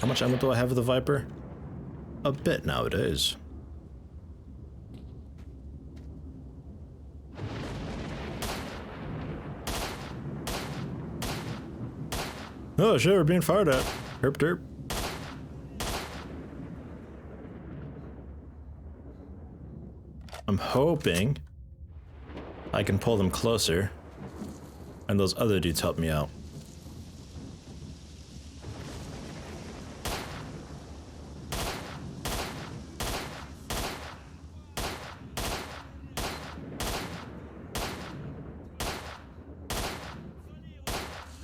How much ammo do I have with the Viper? A bit nowadays. Oh shit, we're being fired at. Herp derp. I'm hoping I can pull them closer and those other dudes help me out.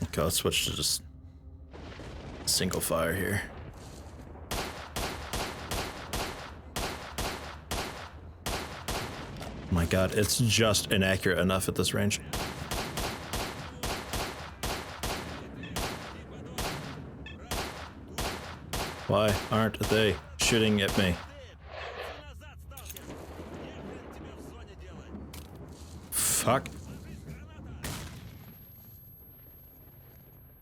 Okay, let's switch to just single fire here. My god, it's just inaccurate enough at this range. Why aren't they shooting at me? Fuck.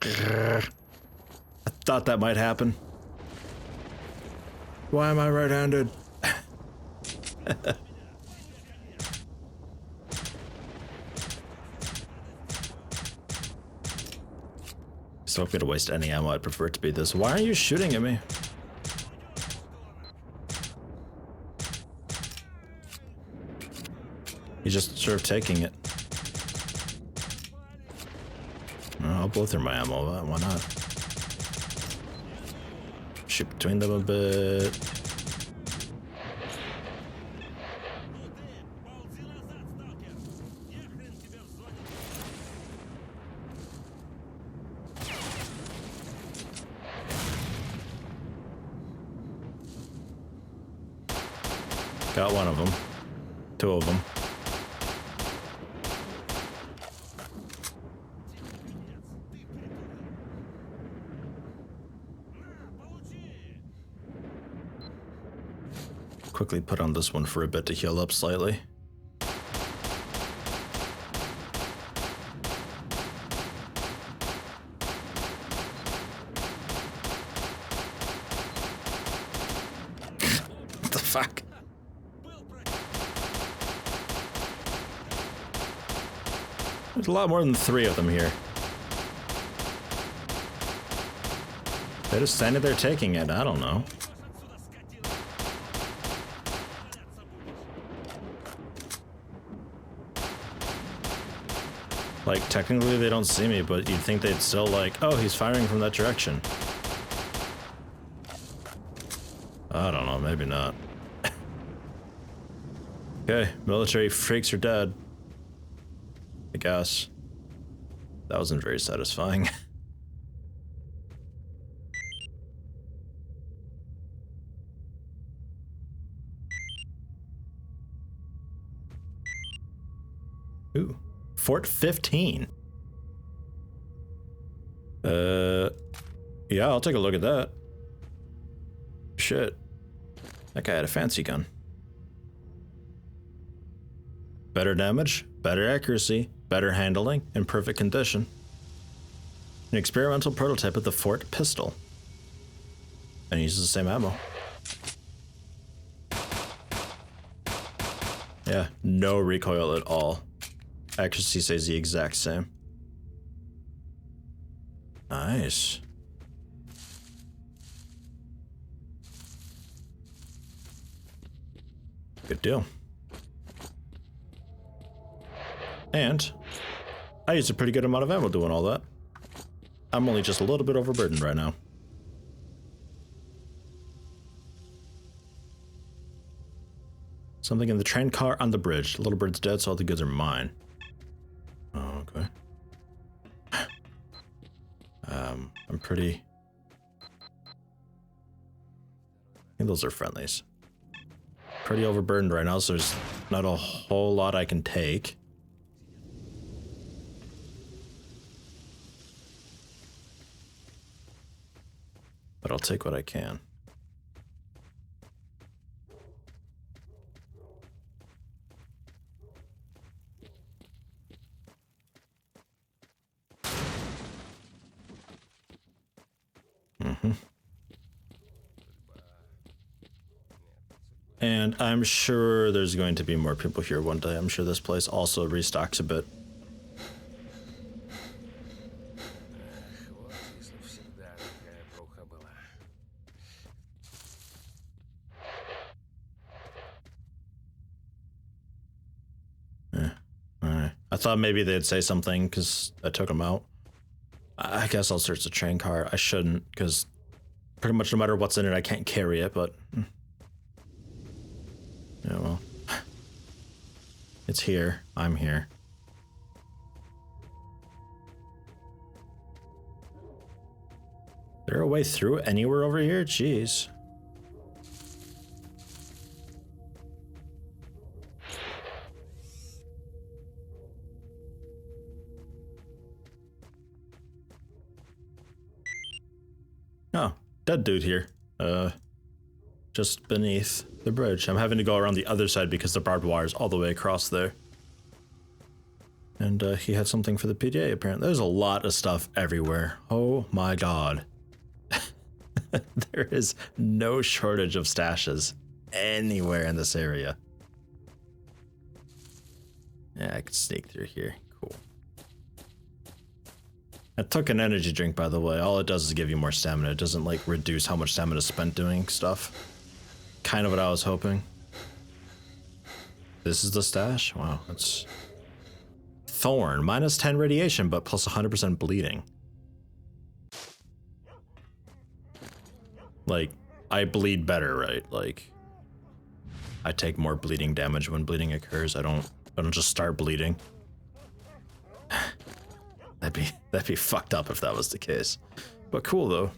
I thought that might happen. Why am I right-handed? So if I'm gonna waste any ammo, I'd prefer it to be this. Why are you shooting at me? He's just sort of taking it. I'll blow through my ammo, why not? Shoot between them a bit. Got one of them. Two of them. Quickly put on this one for a bit to heal up slightly. What the fuck? There's a lot more than 3 of them here. They're just standing there taking it, I don't know. Like, technically they don't see me, but you'd think they'd still like, oh, he's firing from that direction. I don't know, maybe not. Okay, military freaks are dead. I guess. That wasn't very satisfying. Ooh. Fort 15. Yeah, I'll take a look at that. Shit. That guy had a fancy gun. Better damage, better accuracy, better handling, in perfect condition. An experimental prototype of the Fort pistol. And uses the same ammo. Yeah, no recoil at all. Accuracy stays the exact same. Nice. Good deal. And I used a pretty good amount of ammo doing all that. I'm only just a little bit overburdened right now. Something in the train car on the bridge. The little bird's dead, so all the goods are mine. Oh, okay. I'm pretty... I think those are friendlies. Pretty overburdened right now, so there's not a whole lot I can take. But I'll take what I can. And I'm sure there's going to be more people here one day. I'm sure this place also restocks a bit. Alright. I thought maybe they'd say something because I took them out. I guess I'll search the train car. I shouldn't, because pretty much no matter what's in it, I can't carry it, but... yeah, well. It's here. I'm here. Is there a way through anywhere over here? Jeez. Oh, dead dude here. Just beneath the bridge. I'm having to go around the other side because the barbed wire is all the way across there. And he had something for the PDA apparently. There's a lot of stuff everywhere. Oh my god. There is no shortage of stashes anywhere in this area. Yeah, I can sneak through here. Cool. I took an energy drink, by the way. All it does is give you more stamina. It doesn't, like, reduce how much stamina is spent doing stuff. Kind of what I was hoping. This is the stash? Wow, that's... Thorn. Minus 10 radiation, but plus 100% bleeding. Like, I bleed better, right? Like, I take more bleeding damage when bleeding occurs. I don't just start bleeding. That'd be fucked up if that was the case. But cool though.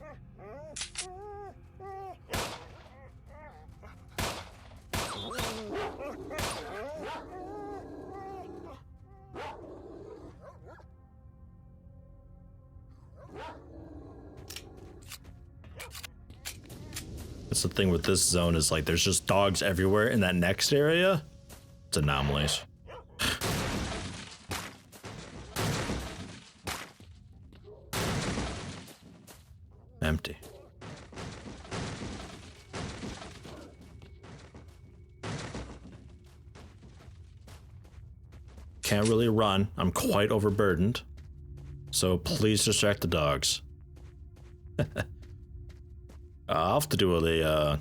That's the thing with this zone is like there's just dogs everywhere. In that next area, it's anomalies. Empty. Can't really run. I'm quite overburdened. So please distract the dogs. I'll have to do a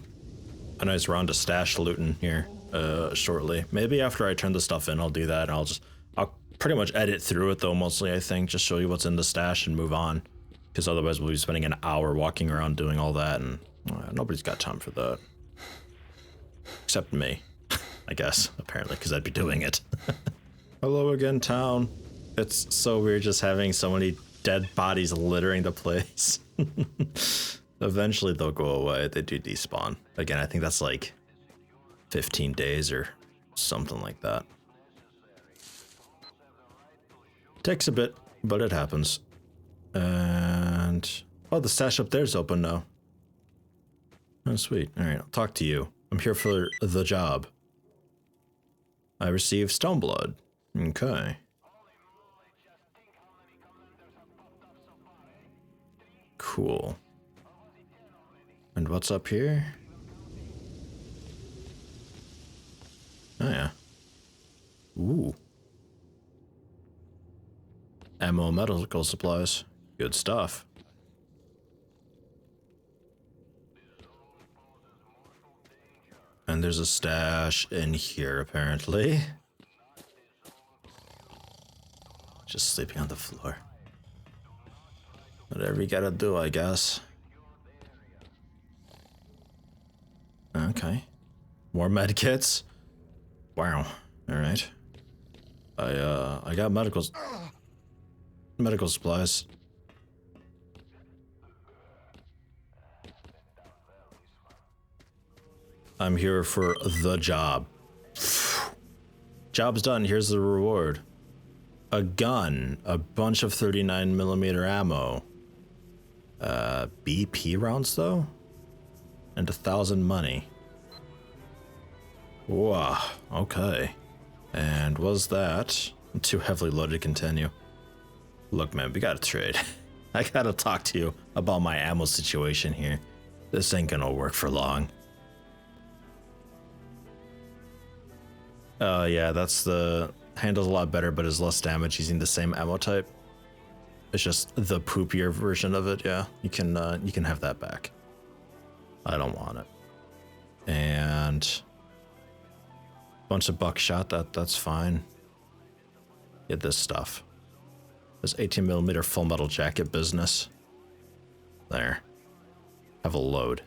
nice round of stash looting here shortly. Maybe after I turn the stuff in, I'll do that. And I'll pretty much edit through it though, mostly I think. Just show you what's in the stash and move on. Because otherwise we'll be spending an hour walking around doing all that, and nobody's got time for that. Except me, I guess, apparently, because I'd be doing it. Hello again, town. It's so weird just having so many dead bodies littering the place. Eventually they'll go away. They do despawn. Again, I think that's like 15 days or something like that. Takes a bit, but it happens. And oh, the stash up there's open now. Oh, sweet. All right, I'll talk to you. I'm here for the job. I received stone blood. Okay. Cool. And what's up here? Oh yeah. Ooh. Ammo, medical supplies. Good stuff. And there's a stash in here, apparently. Just sleeping on the floor. Whatever you gotta do, I guess. Okay. More med kits? Wow. Alright. I got medical supplies. I'm here for the job. Job's done. Here's the reward. A gun, a bunch of 39mm ammo. BP rounds though? And 1,000 money. Wow, okay. And was that too heavily loaded to continue? Look, man, we gotta trade. I gotta talk to you about my ammo situation here. This ain't gonna work for long. Yeah, that's the handles a lot better, but is less damage using the same ammo type. It's just the poopier version of it. Yeah, you can have that back. I don't want it. And bunch of buckshot. That's fine. Get this stuff. This 18mm full metal jacket business. There. Have a load.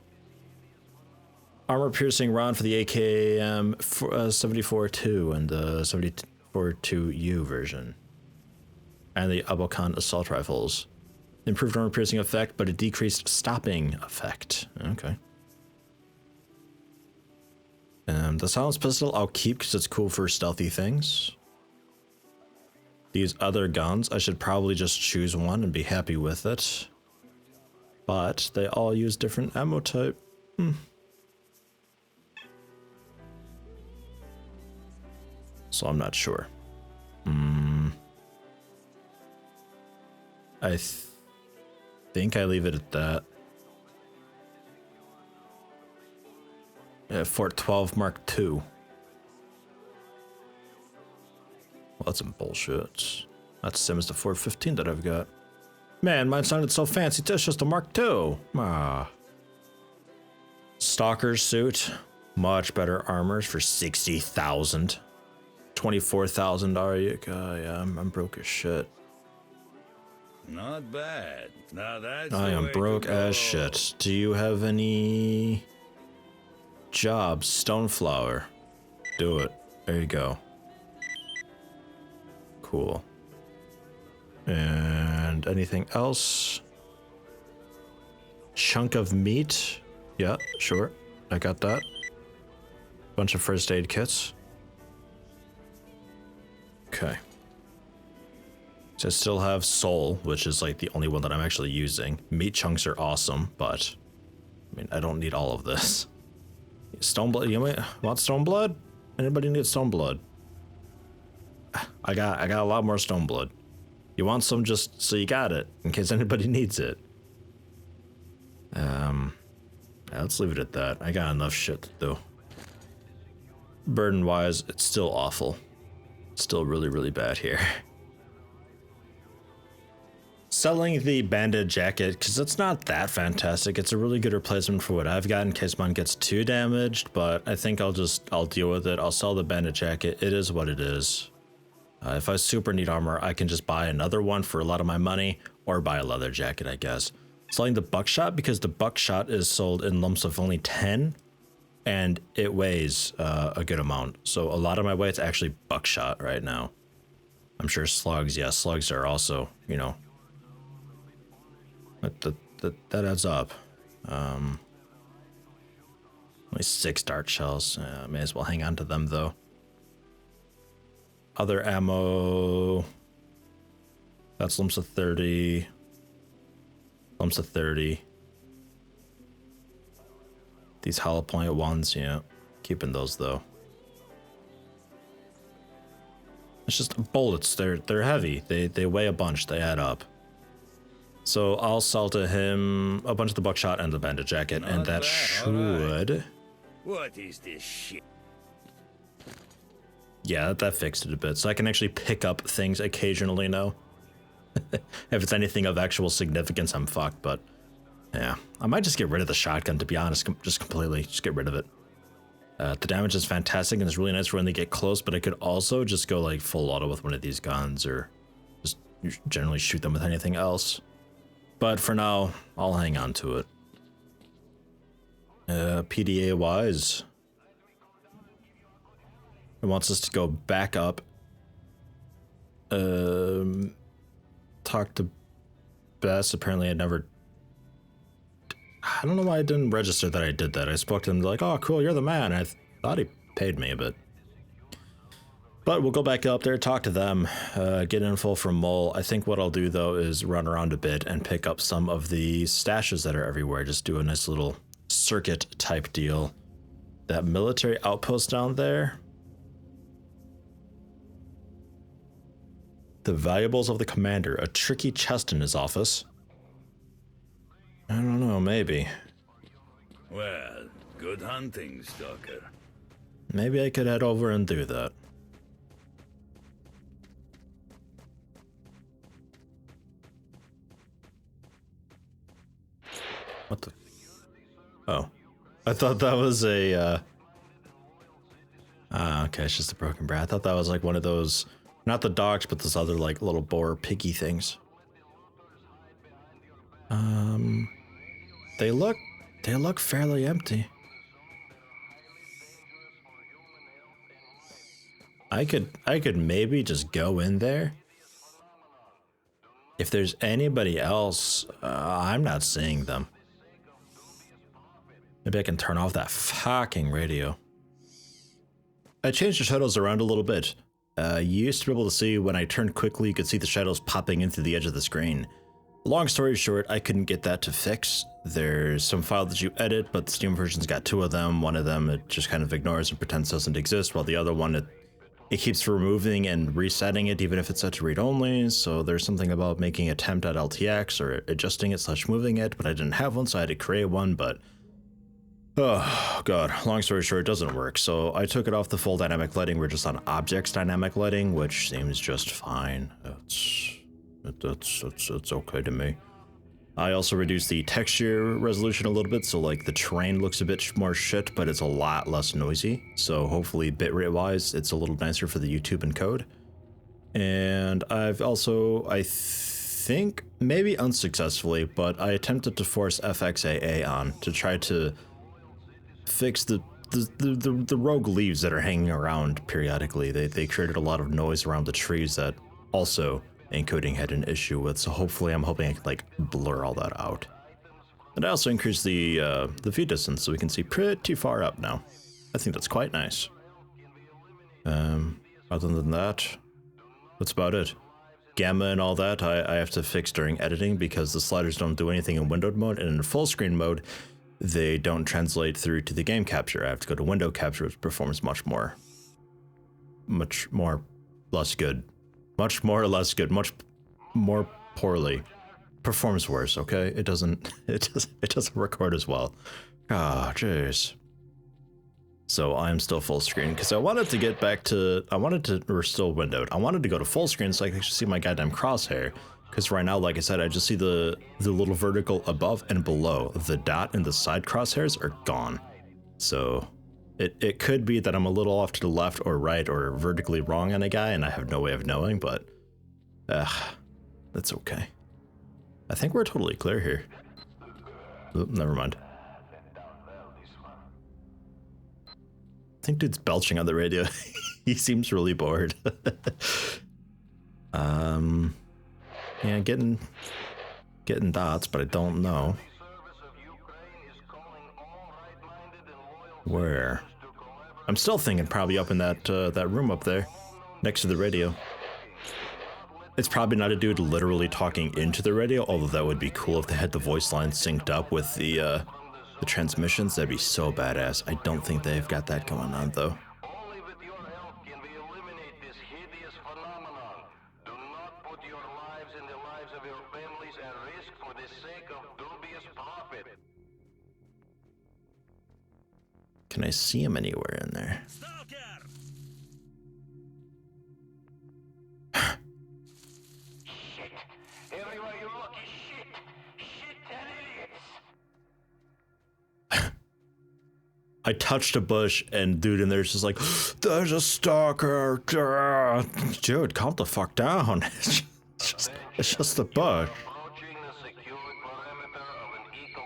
Armor piercing round for the AKM 74-2 and the 74-2U version. And the Abokan assault rifles. Improved armor piercing effect, but a decreased stopping effect. Okay. The silenced pistol I'll keep because it's cool for stealthy things. These other guns, I should probably just choose one and be happy with it. But they all use different ammo type. So I'm not sure. I think I leave it at that. Fort 12 Mark II. Well, that's some bullshit. That's the same as the 415 that I've got. Man, mine sounded so fancy. It's just a Mark II. Stalker suit. Much better armors for 60,000. 24,000 are you? Yeah, I'm broke as shit. Not bad. Now that's I am broke as shit. Do you have any jobs? Stoneflower. Do it. There you go. Cool. And anything else? Chunk of meat. Yeah, sure. I got that. Bunch of first aid kits. Okay. So I still have soul, which is like the only one that I'm actually using. Meat chunks are awesome, but I mean, I don't need all of this. Stone blood. You want stone blood? Anybody need stone blood? I got a lot more stone blood. You want some just so you got it in case anybody needs it. Yeah, let's leave it at that. I got enough shit to do. Burden wise, it's still awful. Still really, really bad here. Selling the banded jacket, because it's not that fantastic. It's a really good replacement for what I've got in case mine gets too damaged, but I think I'll deal with it. I'll sell the banded jacket. It is what it is. If I super need armor, I can just buy another one for a lot of my money, or buy a leather jacket, I guess. Selling the buckshot, because the buckshot is sold in lumps of only 10, and it weighs a good amount. So a lot of my weight's actually buckshot right now. I'm sure slugs, yeah, slugs are also, you know, that adds up. Only 6 dart shells. May as well hang on to them though. Other ammo. That's lumps of 30. Lumps of 30. These hollow point ones, yeah. Keeping those though. It's just bullets. They're heavy. They weigh a bunch. They add up. So I'll sell to him a bunch of the buckshot and the bandit jacket, and that should. Right. What is this shit? Yeah, that fixed it a bit. So I can actually pick up things occasionally now. If it's anything of actual significance, I'm fucked. But yeah, I might just get rid of the shotgun, to be honest. Just completely, just get rid of it. The damage is fantastic and it's really nice for when they get close. But I could also just go like full auto with one of these guns, or just generally shoot them with anything else. But for now, I'll hang on to it. PDA wise, it wants us to go back up. Talk to Bess. Apparently I don't know why I didn't register that I did that. I spoke to him like, oh cool, you're the man. I thought he paid me a bit. But we'll go back up there, talk to them, get info from Mole. I think what I'll do though is run around a bit and pick up some of the stashes that are everywhere. Just do a nice little circuit type deal. That military outpost down there. The valuables of the commander. A tricky chest in his office. I don't know, maybe. Well, good hunting, Stalker. Maybe I could head over and do that. What the? Oh. I thought that was a, okay, it's just a broken brat. I thought that was like one of those, not the dogs, but those other like little boar piggy things. They look fairly empty. I could maybe just go in there. If there's anybody else, I'm not seeing them. Maybe I can turn off that fucking radio. I changed the shadows around a little bit. You used to be able to see when I turned quickly, you could see the shadows popping into the edge of the screen. Long story short, I couldn't get that to fix. There's some file that you edit, but the Steam version's got two of them. One of them it just kind of ignores and pretends doesn't exist, while the other one it keeps removing and resetting it even if it's set to read only. So there's something about making a temp.ltx or adjusting it / moving it, but I didn't have one, so I had to create one. But oh god, long story short, it doesn't work. So I took it off the full dynamic lighting. We're just on objects dynamic lighting, which seems just fine. It's okay to me. I also reduced the texture resolution a little bit, so like the terrain looks a bit more shit, but it's a lot less noisy. So hopefully bitrate wise, it's a little nicer for the YouTube encode. And I've also, I think, maybe unsuccessfully, but I attempted to force FXAA on to try to fix the rogue leaves that are hanging around periodically. They created a lot of noise around the trees that also encoding had an issue with, so hopefully I'm hoping I can like blur all that out. And I also increased the view distance so we can see pretty far up now. I think that's quite nice. Other than that, that's about it. Gamma and all that I have to fix during editing because the sliders don't do anything in windowed mode, and in full screen mode they don't translate through to the game capture. I have to go to window capture, which performs much more less good. Much more or less good, much more poorly. Performs worse, okay? It doesn't record as well. Ah, jeez. So I'm still full screen because I wanted to get back to, we're still windowed. I wanted to go to full screen so I could actually see my goddamn crosshair. Because right now, like I said, I just see the little vertical above and below. The dot and the side crosshairs are gone. So it could be that I'm a little off to the left or right or vertically wrong on a guy and I have no way of knowing, but that's okay. I think we're totally clear here. Oh, never mind. I think dude's belching on the radio. He seems really bored. Yeah, getting dots, but I don't know where. I'm still thinking probably up in that room up there, next to the radio. It's probably not a dude literally talking into the radio, although that would be cool if they had the voice lines synced up with the transmissions. That'd be so badass. I don't think they've got that going on though. Only with your help can we eliminate this hideous phenomenon. Do not put your lives and the lives of your families at risk for the sake of dubious profit. Can I see him anywhere in there? Stalker! Shit! Everywhere you look is shit! Shit and idiots! I touched a bush and dude in there's just like, there's a stalker. Dude, calm the fuck down. It's just a bush. Approaching the secured perimeter of an eco.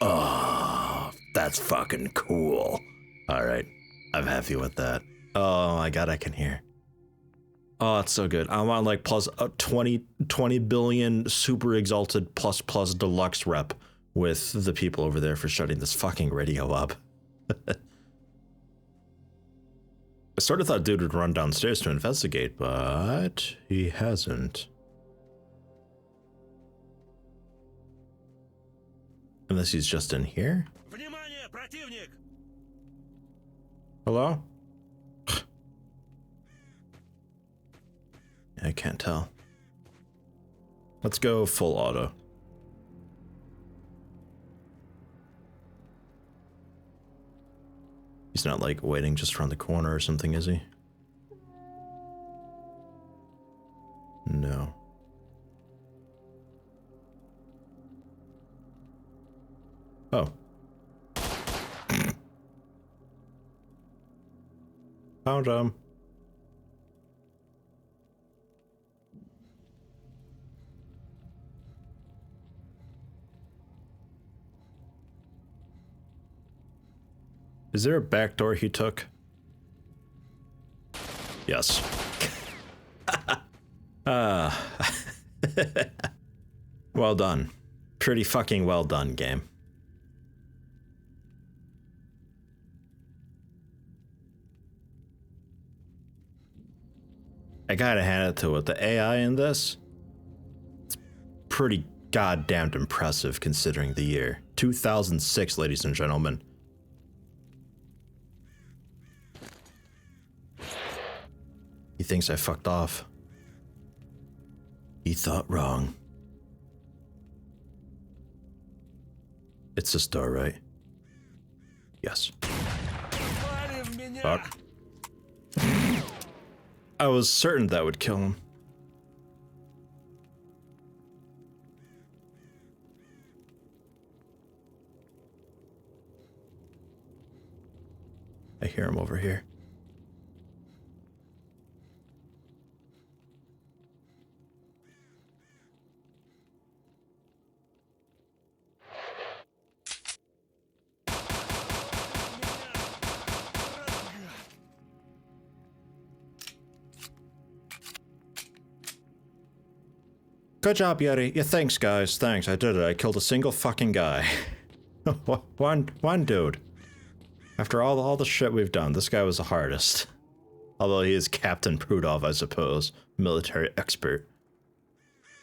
Oh, that's fucking cool. All right, I'm happy with that. Oh my god, I can hear. Oh, it's so good. I want like plus 20 billion super exalted plus deluxe rep with the people over there for shutting this fucking radio up. I sort of thought dude would run downstairs to investigate, but he hasn't. Unless he's just in here? Внимание, противник! Hello? I can't tell. Let's go full auto. He's not like waiting just around the corner or something, is he? No. Oh. Found him. Is there a back door he took? Yes. Well done. Pretty fucking well done, game. I gotta hand it to it. The AI in this, it's pretty goddamn impressive considering the year. 2006, ladies and gentlemen. He thinks I fucked off. He thought wrong. It's this door, right? Yes. Fuck. I was certain that would kill him. I hear him over here. Good job, Yeti. Yeah, thanks, guys. Thanks. I did it. I killed a single fucking guy. one dude. After all the shit we've done, this guy was the hardest. Although he is Captain Prudov, I suppose. Military expert.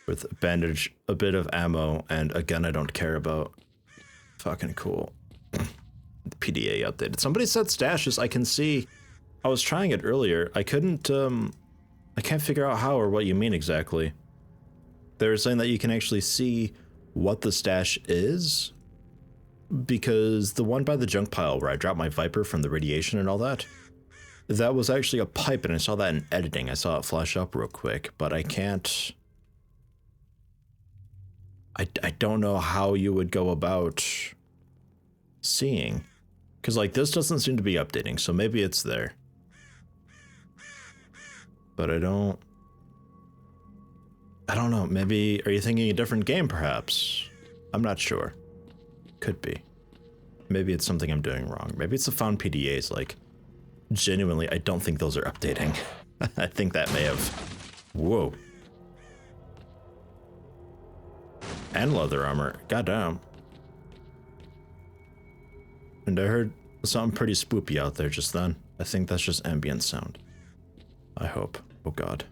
With a bandage, a bit of ammo, and a gun I don't care about. Fucking cool. The PDA updated. Somebody said stashes. I can see. I was trying it earlier. I couldn't, I can't figure out how or what you mean exactly. They were saying that you can actually see what the stash is, because the one by the junk pile where I dropped my Viper from the radiation and all that, that was actually a pipe, and I saw that in editing. I saw it flash up real quick, but I can't... I don't know how you would go about seeing, because like this doesn't seem to be updating, so maybe it's there. But I don't know, maybe, are you thinking a different game perhaps? I'm not sure. Could be. Maybe it's something I'm doing wrong. Maybe it's the found PDAs, like, genuinely, I don't think those are updating. I think that may have... Whoa. And leather armor, goddamn. And I heard something pretty spoopy out there just then. I think that's just ambient sound. I hope. Oh god.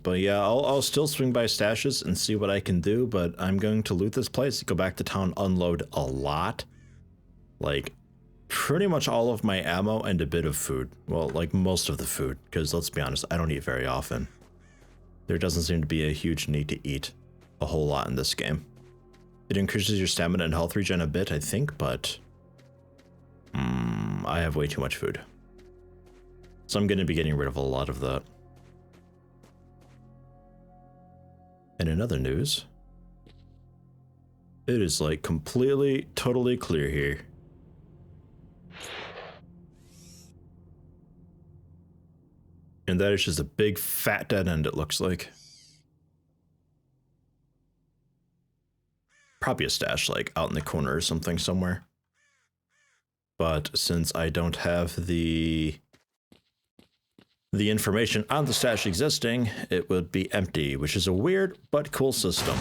But yeah, I'll still swing by stashes and see what I can do, but I'm going to loot this place, go back to town, unload a lot. Like, pretty much all of my ammo and a bit of food. Well, like most of the food, because let's be honest, I don't eat very often. There doesn't seem to be a huge need to eat a whole lot in this game. It increases your stamina and health regen a bit, I think, but... I have way too much food. So I'm going to be getting rid of a lot of that. And in other news, it is like completely, totally clear here. And that is just a big fat dead end, it looks like. Probably a stash like out in the corner or something somewhere. But since I don't have the information on the stash existing, it would be empty, which is a weird but cool system.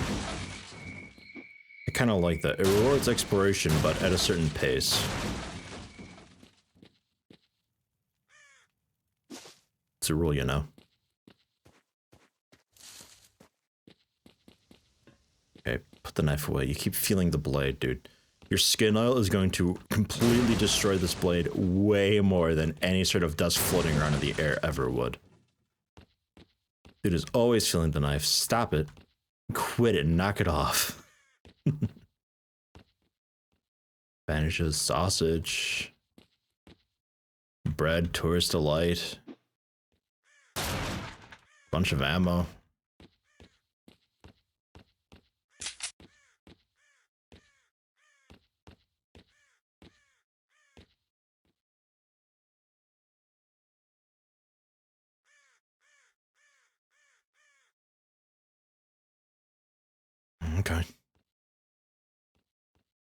I kind of like that. It rewards exploration, but at a certain pace. It's a rule, you know. Okay, put the knife away. You keep feeling the blade, dude. Your skin oil is going to completely destroy this blade way more than any sort of dust floating around in the air ever would. Dude is always feeling the knife. Stop it. Quit it. Knock it off. Vanishes sausage. Bread, tourist delight. Bunch of ammo. Okay.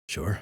Sure.